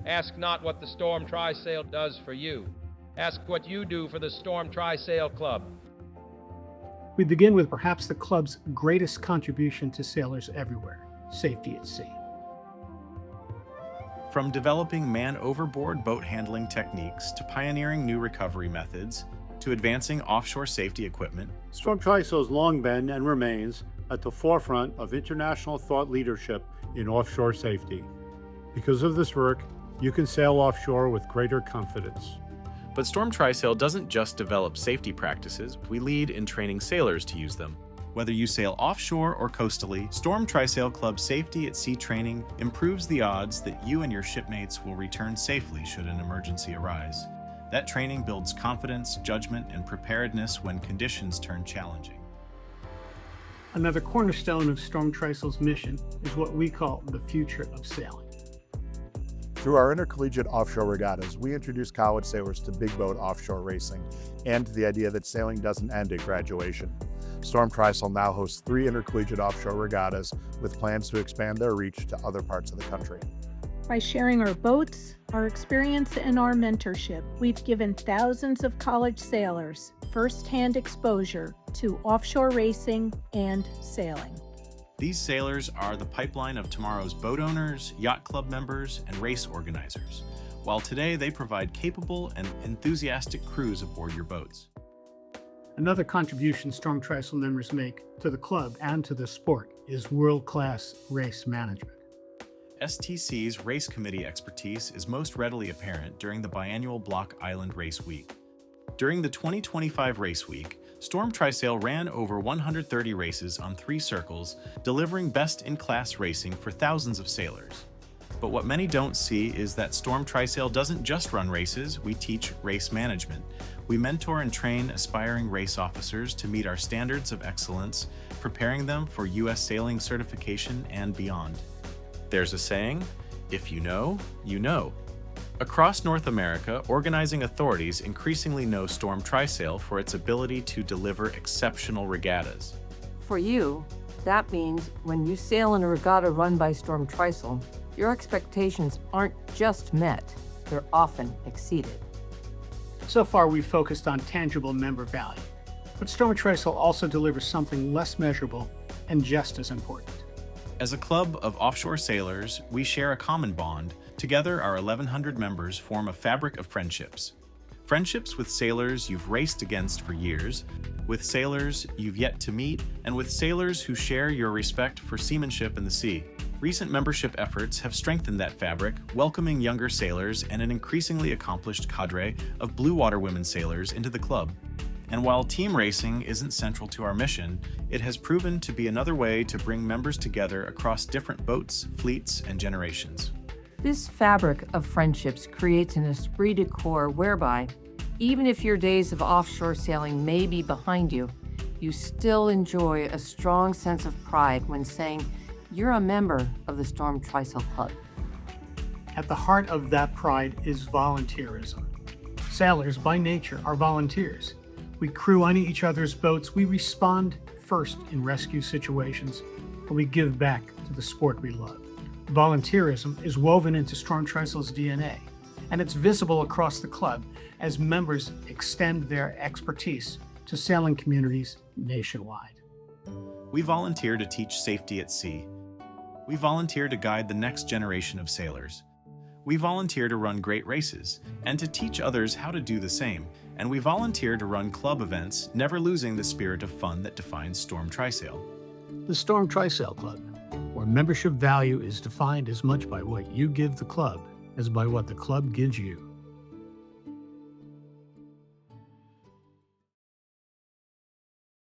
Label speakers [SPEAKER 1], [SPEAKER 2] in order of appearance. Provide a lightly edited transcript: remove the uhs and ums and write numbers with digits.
[SPEAKER 1] Ask not what the Storm Trysail does for you. Ask what you do for the Storm Trysail Club.
[SPEAKER 2] We begin with perhaps the club's greatest contribution to sailors everywhere: safety at sea.
[SPEAKER 3] From developing man-overboard boat handling techniques to pioneering new recovery methods to advancing offshore safety equipment,
[SPEAKER 4] Storm Trysail has long been and remains at the forefront of international thought leadership in offshore safety. Because of this work, you can sail offshore with greater confidence.
[SPEAKER 3] But Storm Trysail doesn't just develop safety practices, we lead in training sailors to use them. Whether you sail offshore or coastally, Storm Trysail Club Safety at Sea training improves the odds that you and your shipmates will return safely should an emergency arise. That training builds confidence, judgment, and preparedness when conditions turn challenging.
[SPEAKER 2] Another cornerstone of Storm Trysail's mission is what we call the future of sailing.
[SPEAKER 5] Through our intercollegiate offshore regattas, we introduce college sailors to big boat offshore racing and to the idea that sailing doesn't end at graduation. Storm Trysail now hosts 3 intercollegiate offshore regattas with plans to expand their reach to other parts of the country.
[SPEAKER 6] By sharing our boats, our experience, and our mentorship, we've given thousands of college sailors first-hand exposure to offshore racing and sailing.
[SPEAKER 3] These sailors are the pipeline of tomorrow's boat owners, yacht club members, and race organizers, while today they provide capable and enthusiastic crews aboard your boats.
[SPEAKER 2] Another contribution Storm Trysail members make to the club and to the sport is world-class race management.
[SPEAKER 3] STC's race committee expertise is most readily apparent during the biannual Block Island Race Week. During the 2025 Race Week, Storm Trysail ran over 130 races on 3 circles, delivering best-in-class racing for thousands of sailors. But what many don't see is that Storm Trysail doesn't just run races, we teach race management. We mentor and train aspiring race officers to meet our standards of excellence, preparing them for U.S. sailing certification and beyond. There's a saying, if you know, you know. Across North America, organizing authorities increasingly know Storm Trysail for its ability to deliver exceptional regattas.
[SPEAKER 7] For you, that means when you sail in a regatta run by Storm Trysail, your expectations aren't just met, they're often exceeded.
[SPEAKER 2] So far, we've focused on tangible member value, but Storm Trysail also delivers something less measurable and just as important.
[SPEAKER 3] As a club of offshore sailors, we share a common bond. Together, our 1,100 members form a fabric of friendships. Friendships with sailors you've raced against for years, with sailors you've yet to meet, and with sailors who share your respect for seamanship in the sea. Recent membership efforts have strengthened that fabric, welcoming younger sailors and an increasingly accomplished cadre of blue water women sailors into the club. And while team racing isn't central to our mission, it has proven to be another way to bring members together across different boats, fleets, and generations.
[SPEAKER 7] This fabric of friendships creates an esprit de corps whereby, even if your days of offshore sailing may be behind you, you still enjoy a strong sense of pride when saying you're a member of the Storm Trysail Club.
[SPEAKER 2] At the heart of that pride is volunteerism. Sailors, by nature, are volunteers. We crew on each other's boats, we respond first in rescue situations, and we give back to the sport we love. Volunteerism is woven into Storm Trysail's DNA, and it's visible across the club as members extend their expertise to sailing communities nationwide.
[SPEAKER 3] We volunteer to teach safety at sea. We volunteer to guide the next generation of sailors. We volunteer to run great races and to teach others how to do the same. And we volunteer to run club events, never losing the spirit of fun that defines Storm Trysail.
[SPEAKER 2] The Storm Trysail Club, where membership value is defined as much by what you give the club as by what the club gives you.